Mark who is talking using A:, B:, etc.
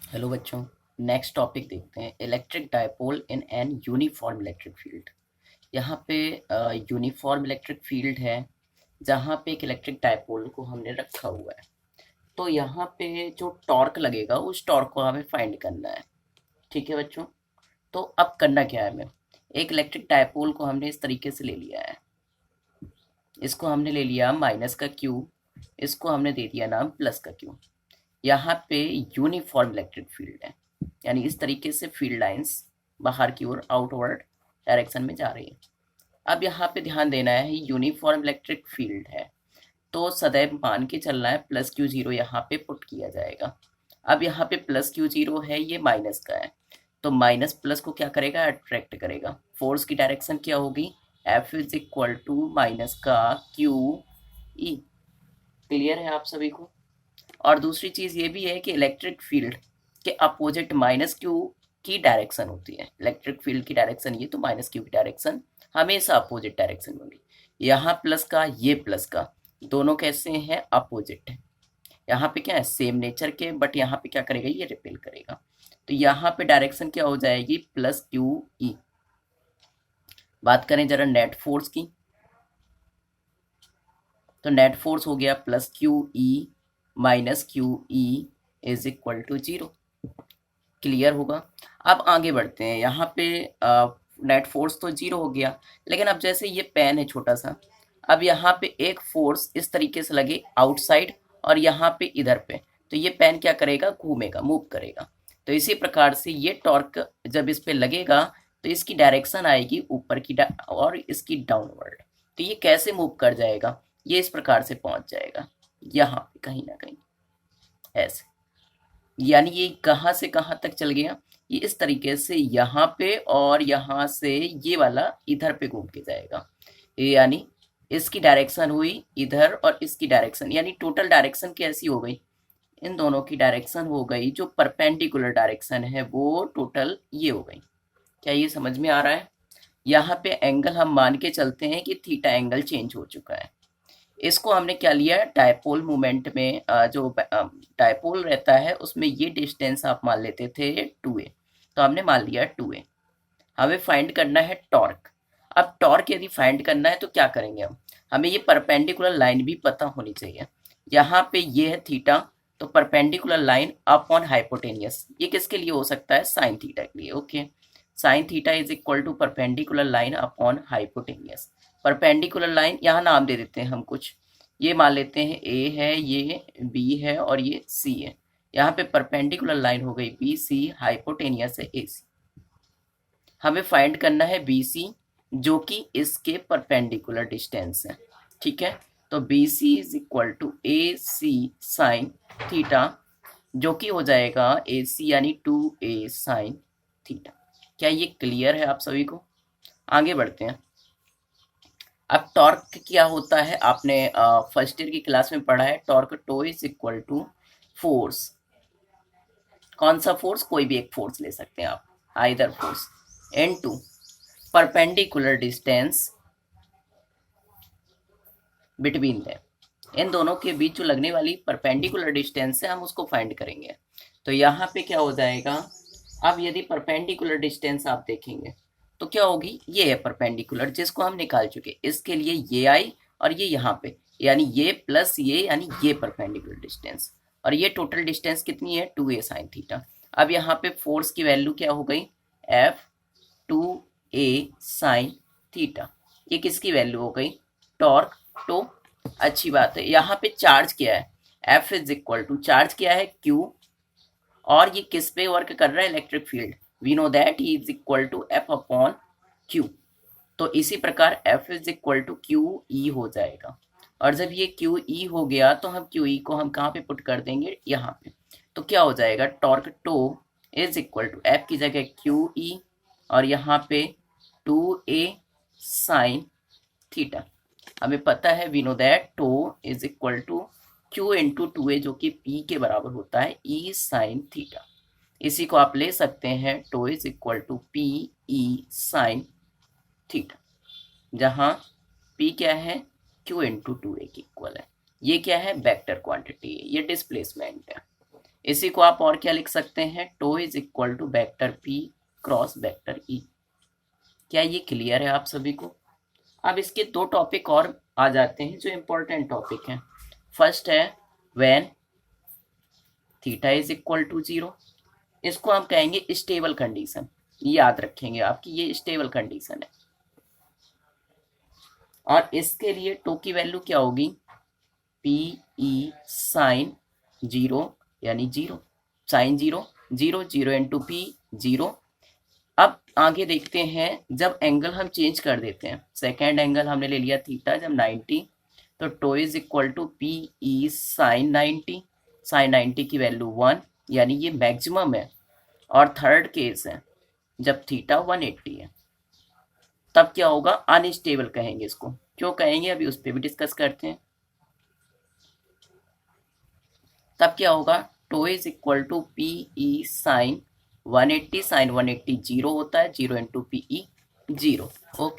A: Hello बच्चों। Next topic देखते हैं, electric dipole in an uniform electric field. यहाँ पे यूनिफॉर्म इलेक्ट्रिक फील्ड है जहाँ पे एक इलेक्ट्रिक डायपोल को हमने रखा हुआ है। तो यहाँ पे जो टॉर्क लगेगा उस टॉर्क को हमें फाइंड करना है। ठीक है बच्चों। तो अब करना क्या है, हमें एक इलेक्ट्रिक डायपोल को हमने इस तरीके से ले लिया है। इसको हमने ले लिया माइनस का क्यू, इसको हमने दे दिया नाम प्लस का क्यू। यहाँ पे यूनिफॉर्म इलेक्ट्रिक फील्ड है, यानी इस तरीके से फील्ड लाइंस बाहर की ओर आउटवर्ड डायरेक्शन में जा रही है। अब यहाँ पे ध्यान देना है, यूनिफॉर्म इलेक्ट्रिक फील्ड है तो सदैव मान के चलना है प्लस क्यू जीरो यहाँ पे पुट किया जाएगा। अब यहाँ पे प्लस क्यू जीरो है, ये माइनस का है, तो माइनस प्लस को क्या करेगा, अट्रैक्ट करेगा। फोर्स की डायरेक्शन क्या होगी, F is equal to minus का क्यू ई। क्लियर है आप सभी को। और दूसरी चीज़ ये भी है कि इलेक्ट्रिक फील्ड के अपोजिट माइनस क्यू की डायरेक्शन होती है। इलेक्ट्रिक फील्ड की डायरेक्शन ये, तो माइनस क्यू की डायरेक्शन हमेशा अपोजिट डायरेक्शन में होगी। यहाँ प्लस का, ये प्लस का, दोनों कैसे हैं, अपोजिट है। यहाँ पे क्या है, सेम नेचर के, बट यहाँ पे क्या करेगा, ये रिपेल करेगा। तो यहाँ पे डायरेक्शन क्या हो जाएगी, प्लस क्यू ई। बात करें जरा नेट फोर्स की, तो नेट फोर्स हो गया plus Q E minus Q E is equal to zero. Clear होगा। अब आगे बढ़ते हैं। यहाँ पे नेट फोर्स तो जीरो हो गया, लेकिन अब जैसे ये पेन है छोटा सा, अब यहाँ पे एक फोर्स इस तरीके से लगे आउटसाइड और यहाँ पे इधर पे, तो ये पेन क्या करेगा, घूमेगा, मूव करेगा। तो इसी प्रकार से ये टॉर्क जब इस पे लगेगा तो इसकी डायरेक्शन आएगी ऊपर की और इसकी डाउनवर्ड। तो ये कैसे मूव कर जाएगा, ये इस प्रकार से पहुंच जाएगा यहाँ पे कहीं ना कहीं ऐसे। यानी ये कहाँ से कहाँ तक चल गया, ये इस तरीके से यहाँ पे, और यहाँ से ये वाला इधर पे घूम के जाएगा। यानी इसकी डायरेक्शन हुई इधर और इसकी डायरेक्शन, यानी टोटल डायरेक्शन कैसी हो गई, इन दोनों की डायरेक्शन हो गई, जो परपेंडिकुलर डायरेक्शन है वो टोटल ये हो गई। क्या ये समझ में आ रहा है। यहाँ पे एंगल हम मान के चलते हैं कि थीटा एंगल चेंज हो चुका है। इसको हमने क्या लिया, डायपोल मूवमेंट में जो डायपोल रहता है उसमें ये डिस्टेंस आप मान लेते थे 2a, तो हमने मान लिया 2a। हमें फाइंड करना है टॉर्क। अब टॉर्क यदि फाइंड करना है तो क्या करेंगे हम, हमें ये परपेंडिकुलर लाइन भी पता होनी चाहिए। यहाँ पे ये है थीटा, तो परपेंडिकुलर लाइन अपॉन हाइपोटेनियस, ये किसके लिए हो सकता है, साइन थीटा के लिए। Okay, sine theta is equal to perpendicular line upon hypotenuse. Perpendicular line यहाँ नाम दे देते हैं हम कुछ, ये मान लेते हैं ए है, ये बी है और ये सी है। यहाँ पे परपेंडिकुलर लाइन हो गई बी सी, हाइपोटेनियस है ए सी। हमें फाइंड करना है बी सी, जो कि इसके परपेंडिकुलर डिस्टेंस है। ठीक है, तो B C is equal to A C sine theta, जो कि हो जाएगा ए सी यानी 2a साइन थीटा। क्या ये क्लियर है आप सभी को। आगे बढ़ते हैं। अब टॉर्क क्या होता है, आपने फर्स्ट ईयर की क्लास में पढ़ा है, torque tau is equal to force. कौन सा फोर्स, कोई भी एक फोर्स ले सकते हैं आप, either force N to perpendicular distance between them. इन दोनों के बीच जो लगने वाली परपेंडिकुलर डिस्टेंस है हम उसको फाइंड करेंगे। तो यहाँ पे क्या हो जाएगा, अब यदि परपेंडिकुलर डिस्टेंस आप देखेंगे तो क्या होगी, ये है परपेंडिकुलर जिसको हम निकाल चुके, इसके लिए ये आई और ये यहाँ पे, यानी ये प्लस ये, यानी ये परपेंडिकुलर डिस्टेंस, और ये टोटल डिस्टेंस कितनी है, 2a साइन थीटा। अब यहाँ पे फोर्स की वैल्यू क्या हो गई, एफ 2a साइन थीटा। ये किसकी वैल्यू हो गई, टॉर्क। तो अच्छी बात है, यहाँ पे चार्ज क्या है, F is equal to, charge क्या है, क्यू, और ये किस पे वर्क कर रहा है, electric field. We know that E is equal to F upon Q. तो इसी प्रकार F is equal to Q E हो जाएगा। और जब ये क्यू ई हो गया तो हम क्यू ई को हम कहाँ पे पुट कर देंगे, यहाँ पे। तो क्या हो जाएगा, torque tau is equal to F की जगह क्यू ई और यहाँ पे 2a साइन थीटा। हमें पता है, we know that tau is equal to Q into 2a, जो कि p के बराबर होता है e साइन थीटा। इसी को आप ले सकते हैं, tau is equal to P E sine theta, जहाँ p क्या है, q इंटू 2a की इक्वल है। ये क्या है, वेक्टर क्वांटिटी है, ये डिस्प्लेसमेंट है। इसी को आप और क्या लिख सकते हैं, tau is equal to vector P cross vector E. क्या ये क्लियर है आप सभी को? अब इसके दो टॉपिक और आ जाते हैं जो इम्पोर्टेंट टॉपिक हैं। फर्स्ट है when theta is equal to zero, इसको हम कहेंगे स्टेबल कंडीशन। याद रखेंगे आपकी ये स्टेबल कंडीशन है। और इसके लिए टो की वैल्यू क्या होगी, पी ई साइन जीरो, यानी zero, sine zero, zero zero into P zero. अब आगे देखते हैं, जब एंगल हम चेंज कर देते हैं, सेकेंड एंगल हमने ले लिया थीटा जब 90, तो tau is equal to P E sine 90, sine 90 की वैल्यू 1, यानी ये मैक्सिमम है। और थर्ड केस है जब थीटा 180 है, तब क्या होगा, अनस्टेबल कहेंगे इसको। क्यों कहेंगे अभी उस पर भी डिस्कस करते हैं। तब क्या होगा, tau is equal to P E sine 180, sine 180 zero होता है, zero into P E zero. Okay.